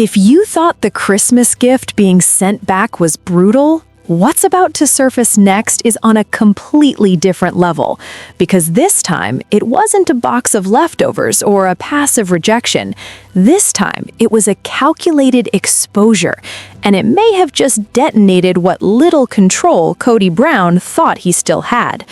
If you thought the Christmas gift being sent back was brutal, what's about to surface next is on a completely different level, because this time it wasn't a box of leftovers or a passive rejection. This time it was a calculated exposure, and it may have just detonated what little control Kody Brown thought he still had.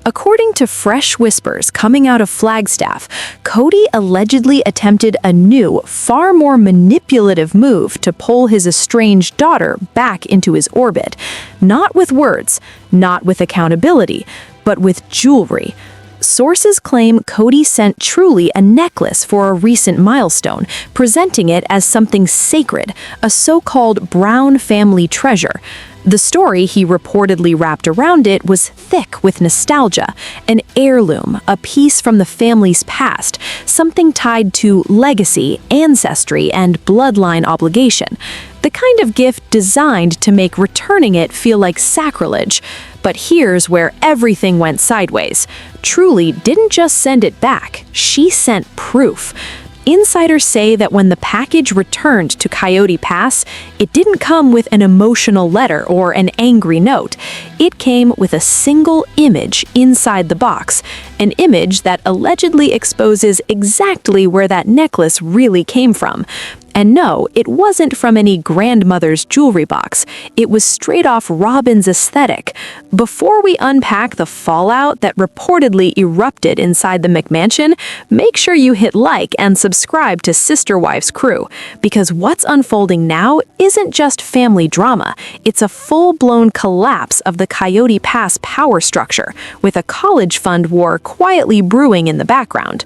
According to fresh whispers coming out of Flagstaff, Kody allegedly attempted a new, far more manipulative move to pull his estranged daughter back into his orbit. Not with words, not with accountability, but with jewelry. Sources claim Kody sent Truly a necklace for a recent milestone, presenting it as something sacred, a so-called Brown family treasure. The story he reportedly wrapped around it was thick with nostalgia, an heirloom, a piece from the family's past, something tied to legacy, ancestry, and bloodline obligation. The kind of gift designed to make returning it feel like sacrilege. But here's where everything went sideways. Truly didn't just send it back, she sent proof. Insiders say that when the package returned to Coyote Pass, it didn't come with an emotional letter or an angry note. It came with a single image inside the box, an image that allegedly exposes exactly where that necklace really came from. And no, it wasn't from any grandmother's jewelry box. It was straight off Robin's aesthetic. Before we unpack the fallout that reportedly erupted inside the McMansion, make sure you hit like and subscribe to Sister Wives Crew, because what's unfolding now isn't just family drama. It's a full-blown collapse of the Coyote Pass power structure, with a college fund war quietly brewing in the background.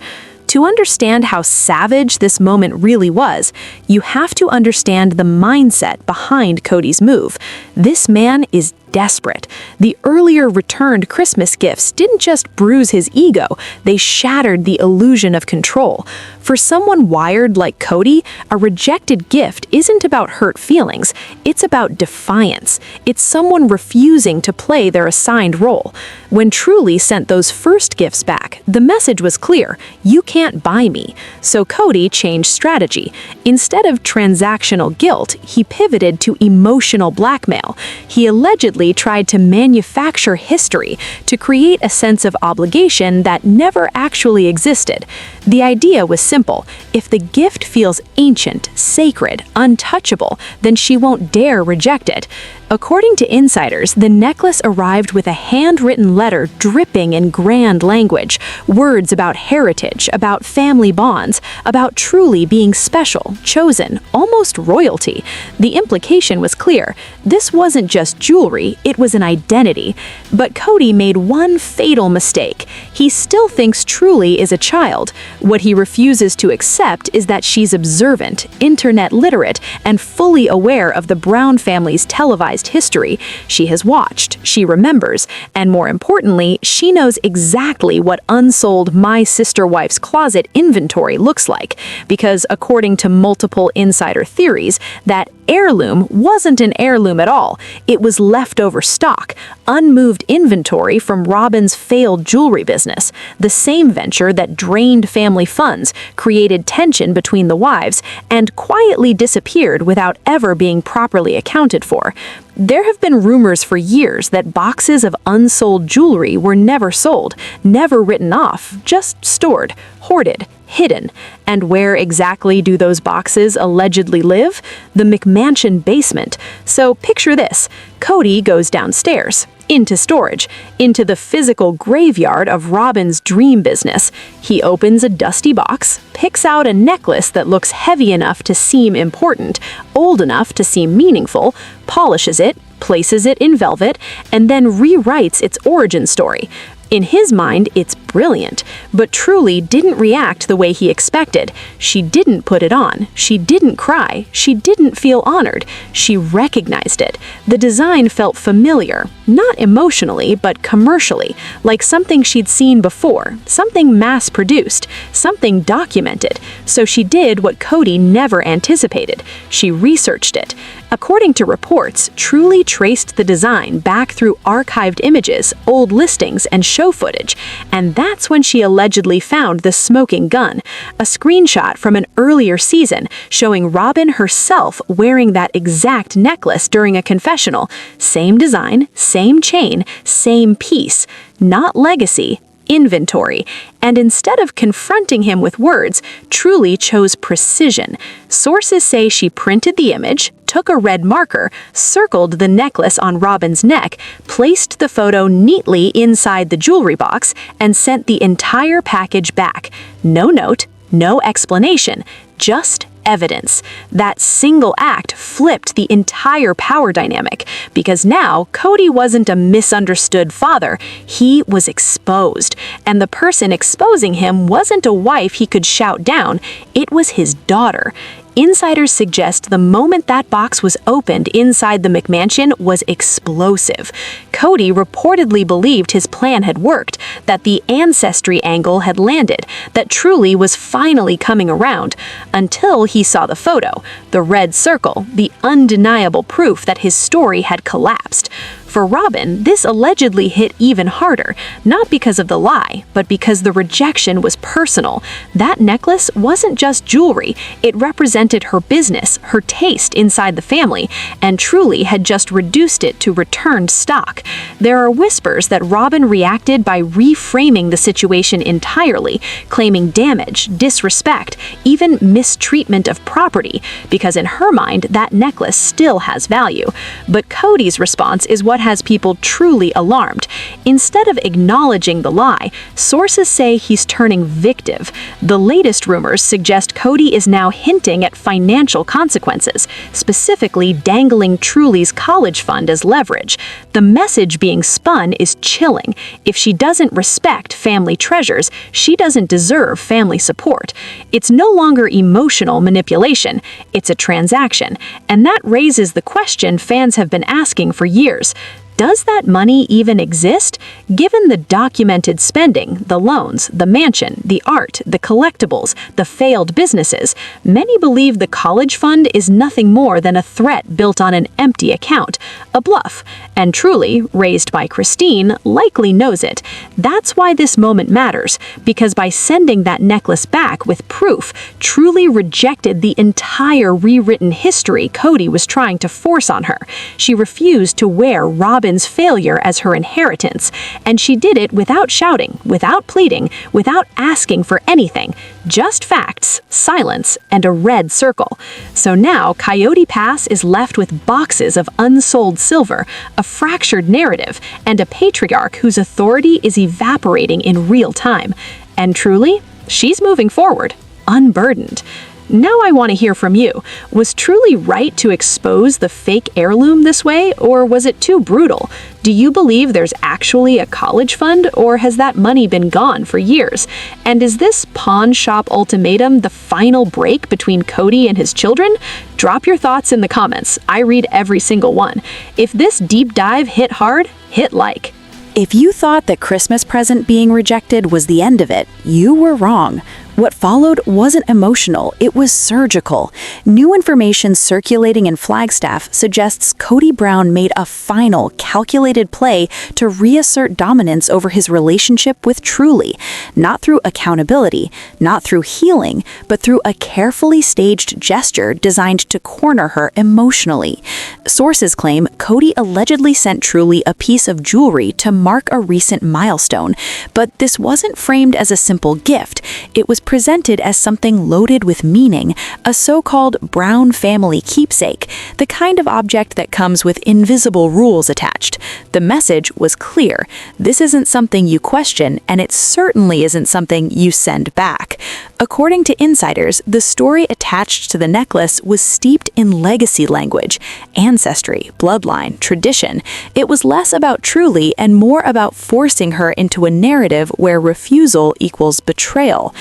To understand how savage this moment really was, you have to understand the mindset behind Kody's move. This man is desperate. The earlier returned Christmas gifts didn't just bruise his ego, they shattered the illusion of control. For someone wired like Kody, a rejected gift isn't about hurt feelings, it's about defiance. It's someone refusing to play their assigned role. When Truly sent those first gifts back, the message was clear: you can't buy me. So Kody changed strategy. Instead of transactional guilt, he pivoted to emotional blackmail. He allegedly tried to manufacture history to create a sense of obligation that never actually existed. The idea was simple: if the gift feels ancient, sacred, untouchable, then she won't dare reject it. According to insiders, the necklace arrived with a handwritten letter dripping in grand language, words about heritage, about family bonds, about Truly being special, chosen, almost royalty. The implication was clear: this wasn't just jewelry, it was an identity. But Kody made one fatal mistake. He still thinks Truly is a child. What he refuses to accept is that she's observant, internet literate, and fully aware of the Brown family's televised history. She has watched, she remembers, and more importantly, she knows exactly what unsold My Sister Wife's Closet inventory looks like, because according to multiple insider theories, that heirloom wasn't an heirloom at all. It was leftover stock, unmoved inventory from Robin's failed jewelry business, the same venture that drained family funds, created tension between the wives, and quietly disappeared without ever being properly accounted for. There have been rumors for years that boxes of unsold jewelry were never sold, never written off, just stored, hoarded, hidden. And where exactly do those boxes allegedly live? The McMansion basement. So picture this: Kody goes downstairs, into storage, into the physical graveyard of Robin's dream business. He opens a dusty box, picks out a necklace that looks heavy enough to seem important, old enough to seem meaningful, polishes it, places it in velvet, and then rewrites its origin story. In his mind, it's brilliant, but Truly didn't react the way he expected. She didn't put it on. She didn't cry. She didn't feel honored. She recognized it. The design felt familiar, not emotionally, but commercially, like something she'd seen before, something mass-produced, something documented. So she did what Kody never anticipated. She researched it. According to reports, Truly traced the design back through archived images, old listings, and show footage, and that's when she allegedly found the smoking gun, a screenshot from an earlier season showing Robin herself wearing that exact necklace during a confessional. Same design, same chain, same piece. Not legacy, inventory. And instead of confronting him with words, Truly chose precision. Sources say she printed the image, took a red marker, circled the necklace on Robin's neck, placed the photo neatly inside the jewelry box, and sent the entire package back. No note, no explanation, just evidence. That single act flipped the entire power dynamic, because now Kody wasn't a misunderstood father, he was exposed. And the person exposing him wasn't a wife he could shout down, it was his daughter. Insiders suggest the moment that box was opened inside the McMansion was explosive. Kody reportedly believed his plan had worked, that the ancestry angle had landed, that Truly was finally coming around, until he saw the photo, the red circle, the undeniable proof that his story had collapsed. For Robin, this allegedly hit even harder, not because of the lie, but because the rejection was personal. That necklace wasn't just jewelry, it represented her business, her taste inside the family, and Truly had just reduced it to returned stock. There are whispers that Robin reacted by reframing the situation entirely, claiming damage, disrespect, even mistreatment of property, because in her mind, that necklace still has value. But Kody's response is what has people truly alarmed. Instead of acknowledging the lie, sources say he's turning victim. The latest rumors suggest Kody is now hinting at financial consequences, specifically dangling Truly's college fund as leverage. The message being spun is chilling. If she doesn't respect family treasures, she doesn't deserve family support. It's no longer emotional manipulation, it's a transaction. And that raises the question fans have been asking for years. Does that money even exist? Given the documented spending, the loans, the mansion, the art, the collectibles, the failed businesses, many believe the college fund is nothing more than a threat built on an empty account, a bluff. And Truly, raised by Christine, likely knows it. That's why this moment matters, because by sending that necklace back with proof, Truly rejected the entire rewritten history Kody was trying to force on her. She refused to wear Robin's failure as her inheritance, and she did it without shouting, without pleading, without asking for anything, just facts, silence, and a red circle. So now Coyote Pass is left with boxes of unsold silver, a fractured narrative, and a patriarch whose authority is evaporating in real time. And Truly, she's moving forward, unburdened. Now I want to hear from you. Was Truly right to expose the fake heirloom this way, or was it too brutal? Do you believe there's actually a college fund, or has that money been gone for years? And is this pawn shop ultimatum the final break between Kody and his children? Drop your thoughts in the comments. I read every single one. If this deep dive hit hard, hit like. If you thought that Christmas present being rejected was the end of it, you were wrong. What followed wasn't emotional, it was surgical. New information circulating in Flagstaff suggests Kody Brown made a final, calculated play to reassert dominance over his relationship with Truly, not through accountability, not through healing, but through a carefully staged gesture designed to corner her emotionally. Sources claim Kody allegedly sent Truly a piece of jewelry to mark a recent milestone, but this wasn't framed as a simple gift. It was presented as something loaded with meaning, a so-called Brown family keepsake, the kind of object that comes with invisible rules attached. The message was clear. This isn't something you question, and it certainly isn't something you send back. According to insiders, the story attached to the necklace was steeped in legacy language, ancestry, bloodline, tradition. It was less about Truly and more about forcing her into a narrative where refusal equals betrayal.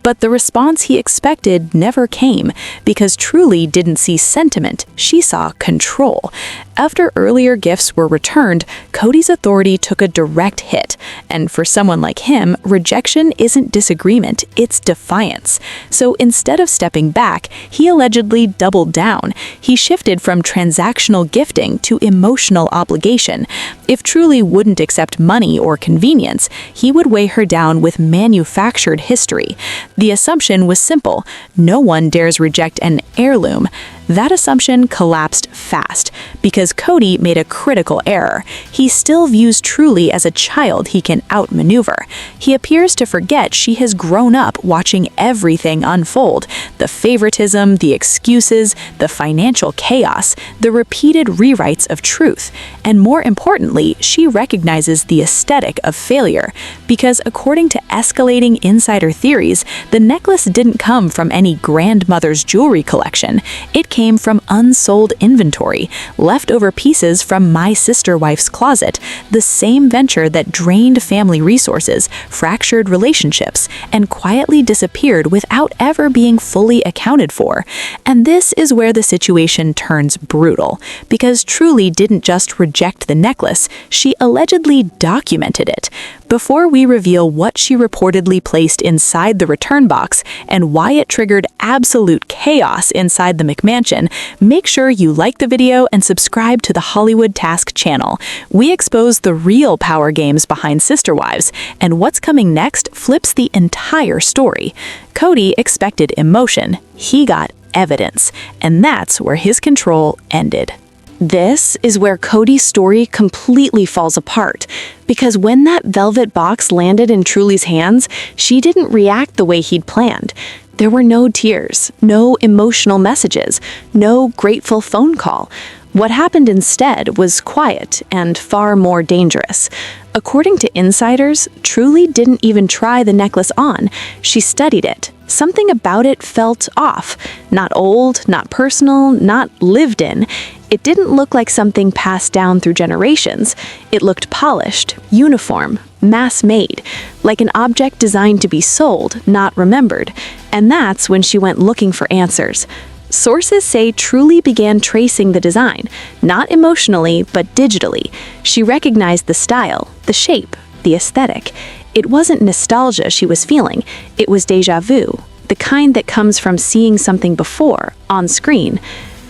But the response he expected never came, because Truly didn't see sentiment, she saw control. After earlier gifts were returned, Kody's authority took a direct hit, and for someone like him, rejection isn't disagreement, it's defiance. So instead of stepping back, he allegedly doubled down. He shifted from transactional gifting to emotional obligation. If Truly wouldn't accept money or convenience, he would weigh her down with manufactured history. The assumption was simple: no one dares reject an heirloom. That assumption collapsed fast, because Kody made a critical error. He still views Truly as a child he can outmaneuver. He appears to forget she has grown up watching everything unfold: the favoritism, the excuses, the financial chaos, the repeated rewrites of truth. And more importantly, she recognizes the aesthetic of failure, because according to escalating insider theories, the necklace didn't come from any grandmother's jewelry collection. It came from unsold inventory, leftover pieces from my sister-wife's closet, the same venture that drained family resources, fractured relationships, and quietly disappeared without ever being fully accounted for. And this is where the situation turns brutal, because Truly didn't just reject the necklace, she allegedly documented it. Before we reveal what she reportedly placed inside the return box and why it triggered absolute chaos inside the McMansion, make sure you like the video and subscribe to the Hollywood Task channel. We expose the real power games behind sister wives, and what's coming next flips the entire story. Kody expected emotion, he got evidence, and that's where his control ended. This is where Kody's story completely falls apart, because when that velvet box landed in Truly's hands, she didn't react the way he'd planned. There were no tears, no emotional messages, no grateful phone call. What happened instead was quiet and far more dangerous. According to insiders, Truly didn't even try the necklace on. She studied it. Something about it felt off. Not old, not personal, not lived in. It didn't look like something passed down through generations. It looked polished, uniform, mass-made, like an object designed to be sold, not remembered. And that's when she went looking for answers. Sources say Truly began tracing the design, not emotionally, but digitally. She recognized the style, the shape, the aesthetic. It wasn't nostalgia she was feeling, it was déjà vu, the kind that comes from seeing something before, on screen.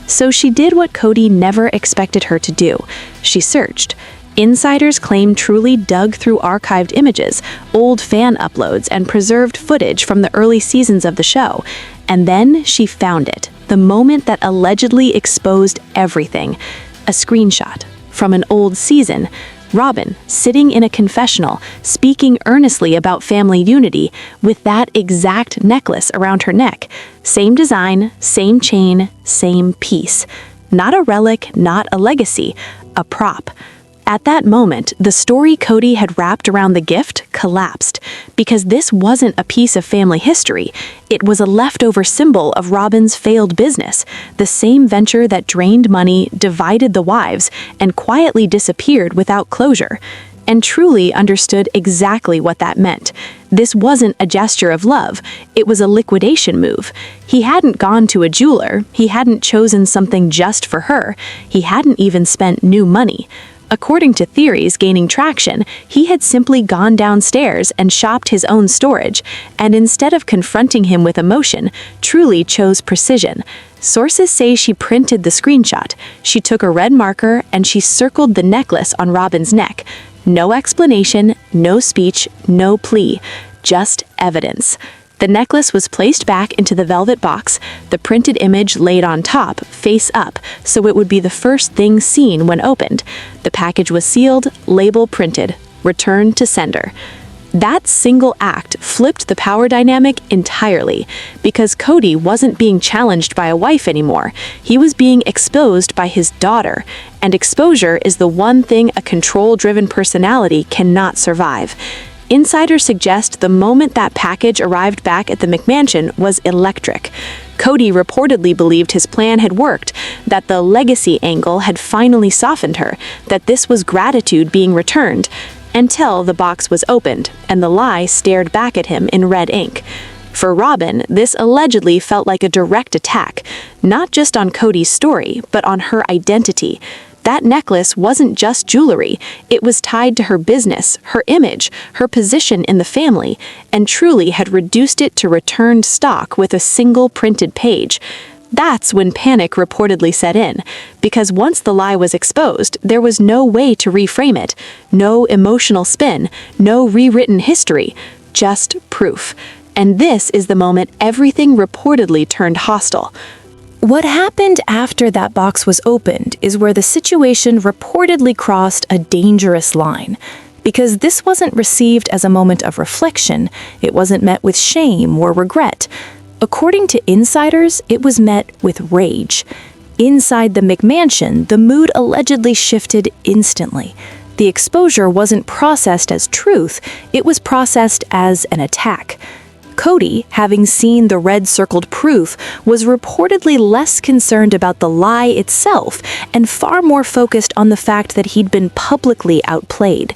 So she did what Kody never expected her to do. She searched. Insiders claim Truly dug through archived images, old fan uploads, and preserved footage from the early seasons of the show. And then she found it, the moment that allegedly exposed everything. A screenshot from an old season. Robin, sitting in a confessional, speaking earnestly about family unity, with that exact necklace around her neck. Same design, same chain, same piece. Not a relic, not a legacy, a prop. At that moment, the story Kody had wrapped around the gift collapsed, because this wasn't a piece of family history. It was a leftover symbol of Robin's failed business, the same venture that drained money, divided the wives, and quietly disappeared without closure. And Truly understood exactly what that meant. This wasn't a gesture of love, it was a liquidation move. He hadn't gone to a jeweler, he hadn't chosen something just for her, he hadn't even spent new money. According to theories gaining traction, he had simply gone downstairs and shopped his own storage, and instead of confronting him with emotion, Truly chose precision. Sources say she printed the screenshot. She took a red marker and she circled the necklace on Robin's neck. No explanation, no speech, no plea, just evidence. The necklace was placed back into the velvet box, the printed image laid on top, face up, so it would be the first thing seen when opened. The package was sealed, label printed, returned to sender. That single act flipped the power dynamic entirely, because Kody wasn't being challenged by a wife anymore. He was being exposed by his daughter, and exposure is the one thing a control-driven personality cannot survive. Insiders suggest the moment that package arrived back at the McMansion was electric. Kody reportedly believed his plan had worked, that the legacy angle had finally softened her, that this was gratitude being returned, until the box was opened and the lie stared back at him in red ink. For Robin, this allegedly felt like a direct attack, not just on Kody's story, but on her identity. That necklace wasn't just jewelry, it was tied to her business, her image, her position in the family, and truly had reduced it to returned stock with a single printed page. That's when panic reportedly set in, because once the lie was exposed, there was no way to reframe it, no emotional spin, no rewritten history, just proof. And this is the moment everything reportedly turned hostile. What happened after that box was opened is where the situation reportedly crossed a dangerous line. Because this wasn't received as a moment of reflection, it wasn't met with shame or regret. According to insiders, it was met with rage. Inside the McMansion, the mood allegedly shifted instantly. The exposure wasn't processed as truth, it was processed as an attack. Kody, having seen the red-circled proof, was reportedly less concerned about the lie itself and far more focused on the fact that he'd been publicly outplayed.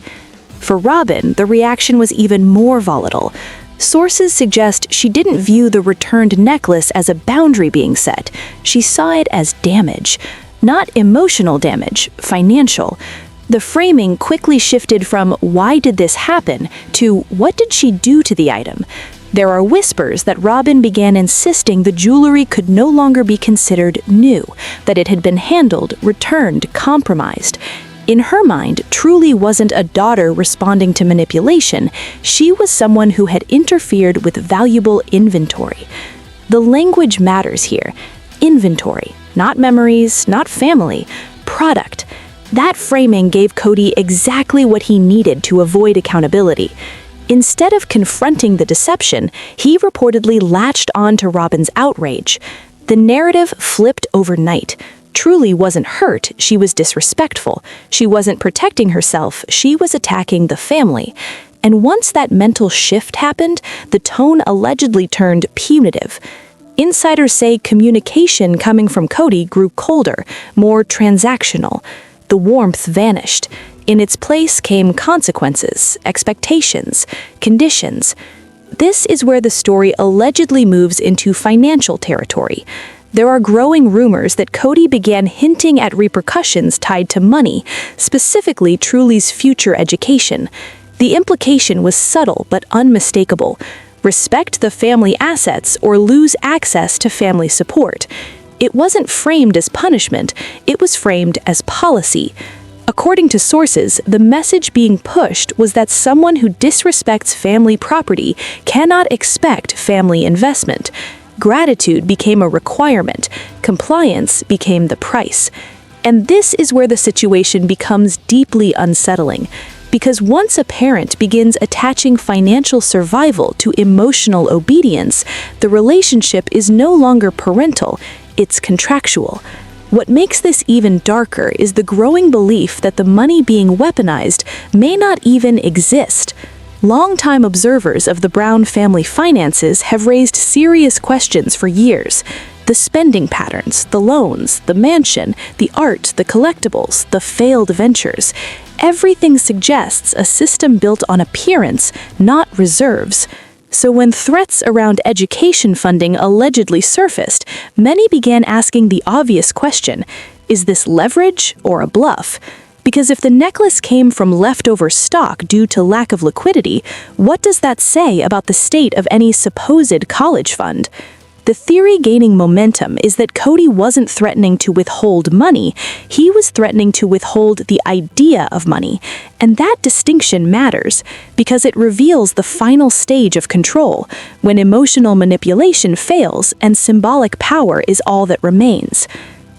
For Robin, the reaction was even more volatile. Sources suggest she didn't view the returned necklace as a boundary being set. She saw it as damage. Not emotional damage, financial. The framing quickly shifted from "why did this happen?" to "what did she do to the item?" There are whispers that Robin began insisting the jewelry could no longer be considered new, that it had been handled, returned, compromised. In her mind, Truly wasn't a daughter responding to manipulation. She was someone who had interfered with valuable inventory. The language matters here. Inventory, not memories, not family, product. That framing gave Kody exactly what he needed to avoid accountability. Instead of confronting the deception, he reportedly latched on to Robin's outrage. The narrative flipped overnight. Truly wasn't hurt, she was disrespectful. She wasn't protecting herself, she was attacking the family. And once that mental shift happened, the tone allegedly turned punitive. Insiders say communication coming from Kody grew colder, more transactional. The warmth vanished. In its place came consequences, expectations, conditions. This is where the story allegedly moves into financial territory. There are growing rumors that Kody began hinting at repercussions tied to money, specifically Truly's future education. The implication was subtle but unmistakable. Respect the family assets or lose access to family support. It wasn't framed as punishment, it was framed as policy. According to sources, the message being pushed was that someone who disrespects family property cannot expect family investment. Gratitude became a requirement, compliance became the price. And this is where the situation becomes deeply unsettling, because once a parent begins attaching financial survival to emotional obedience, the relationship is no longer parental, it's contractual. What makes this even darker is the growing belief that the money being weaponized may not even exist. Longtime observers of the Brown family finances have raised serious questions for years. The spending patterns, the loans, the mansion, the art, the collectibles, the failed ventures. Everything suggests a system built on appearance, not reserves. So when threats around education funding allegedly surfaced, many began asking the obvious question, is this leverage or a bluff? Because if the necklace came from leftover stock due to lack of liquidity, what does that say about the state of any supposed college fund? The theory gaining momentum is that Kody wasn't threatening to withhold money, he was threatening to withhold the idea of money. And that distinction matters, because it reveals the final stage of control, when emotional manipulation fails and symbolic power is all that remains.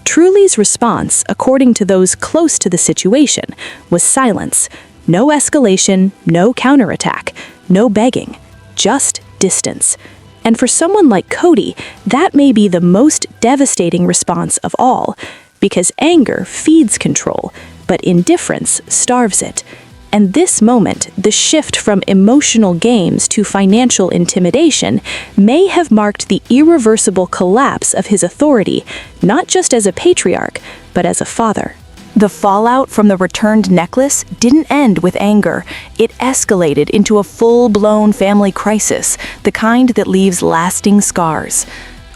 Truly's response, according to those close to the situation, was silence. No escalation, no counterattack, no begging, just distance. And for someone like Kody, that may be the most devastating response of all, because anger feeds control, but indifference starves it. And this moment, the shift from emotional games to financial intimidation, may have marked the irreversible collapse of his authority, not just as a patriarch, but as a father. The fallout from the returned necklace didn't end with anger. It escalated into a full-blown family crisis, the kind that leaves lasting scars.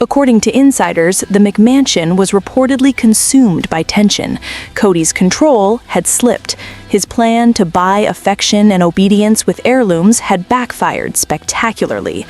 According to insiders, the McMansion was reportedly consumed by tension. Kody's control had slipped. His plan to buy affection and obedience with heirlooms had backfired spectacularly.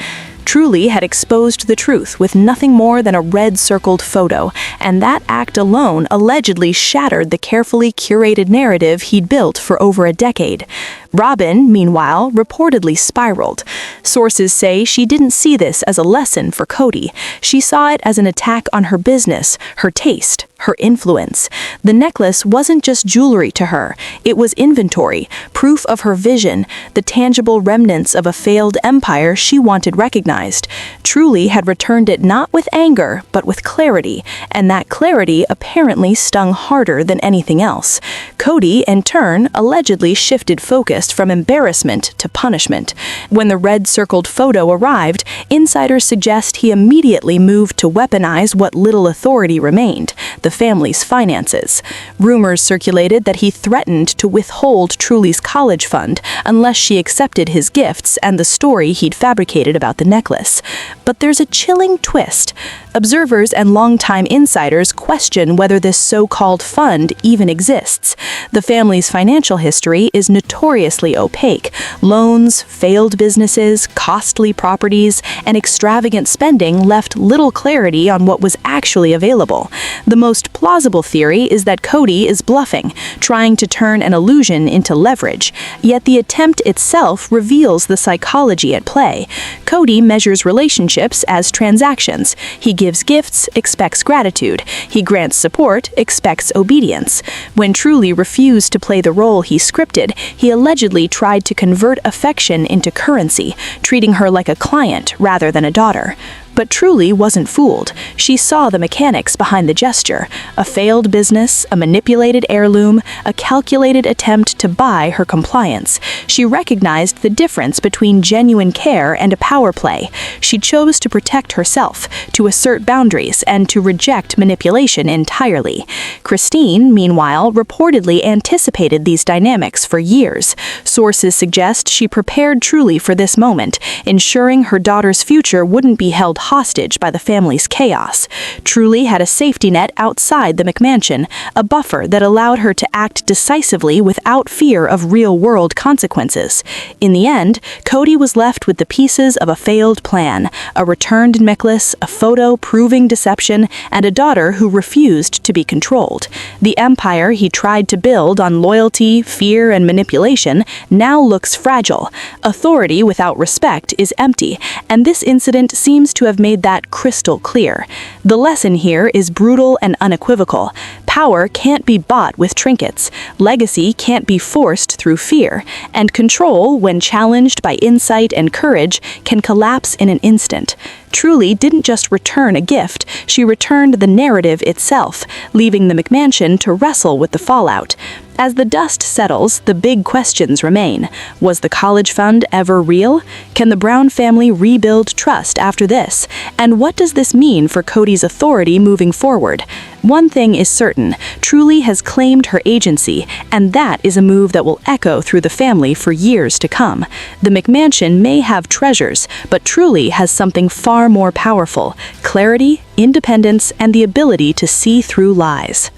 Truly had exposed the truth with nothing more than a red-circled photo, and that act alone allegedly shattered the carefully curated narrative he'd built for over a decade. Robin, meanwhile, reportedly spiraled. Sources say she didn't see this as a lesson for Kody. She saw it as an attack on her business, her taste, her influence. The necklace wasn't just jewelry to her. It was inventory, proof of her vision, the tangible remnants of a failed empire she wanted recognized. Truly had returned it not with anger, but with clarity, and that clarity apparently stung harder than anything else. Kody, in turn, allegedly shifted focus from embarrassment to punishment. When the red-circled photo arrived, insiders suggest he immediately moved to weaponize what little authority remained, the family's finances. Rumors circulated that he threatened to withhold Truly's college fund unless she accepted his gifts and the story he'd fabricated about the necklace. But there's a chilling twist. Observers and longtime insiders question whether this so-called fund even exists. The family's financial history is notoriously opaque. Loans, failed businesses, costly properties, and extravagant spending left little clarity on what was actually available. The most plausible theory is that Kody is bluffing, trying to turn an illusion into leverage. Yet the attempt itself reveals the psychology at play. Kody measures relationships as transactions. He gives gifts, expects gratitude. He grants support, expects obedience. When Truly refused to play the role he scripted, he allegedly tried to convert affection into currency, treating her like a client rather than a daughter. But Truly wasn't fooled. She saw the mechanics behind the gesture: a failed business, a manipulated heirloom, a calculated attempt to buy her compliance. She recognized the difference between genuine care and a power play. She chose to protect herself, to assert boundaries, and to reject manipulation entirely. Christine, meanwhile, reportedly anticipated these dynamics for years. Sources suggest she prepared Truly for this moment, ensuring her daughter's future wouldn't be held hostage by the family's chaos. Truly had a safety net outside the McMansion, a buffer that allowed her to act decisively without fear of real-world consequences. In the end, Kody was left with the pieces of a failed plan: a returned necklace, a photo proving deception, and a daughter who refused to be controlled. The empire he tried to build on loyalty, fear, and manipulation now looks fragile. Authority without respect is empty, and this incident seems to have made that crystal clear. The lesson here is brutal and unequivocal. Power can't be bought with trinkets, legacy can't be forced through fear, and control, when challenged by insight and courage, can collapse in an instant. Truly didn't just return a gift, she returned the narrative itself, leaving the McMansion to wrestle with the fallout. As the dust settles, the big questions remain. Was the college fund ever real? Can the Brown family rebuild trust after this? And what does this mean for Kody's authority moving forward? One thing is certain: Truly has claimed her agency, and that is a move that will echo through the family for years to come. The McMansion may have treasures, but Truly has something far more powerful: clarity, independence, and the ability to see through lies.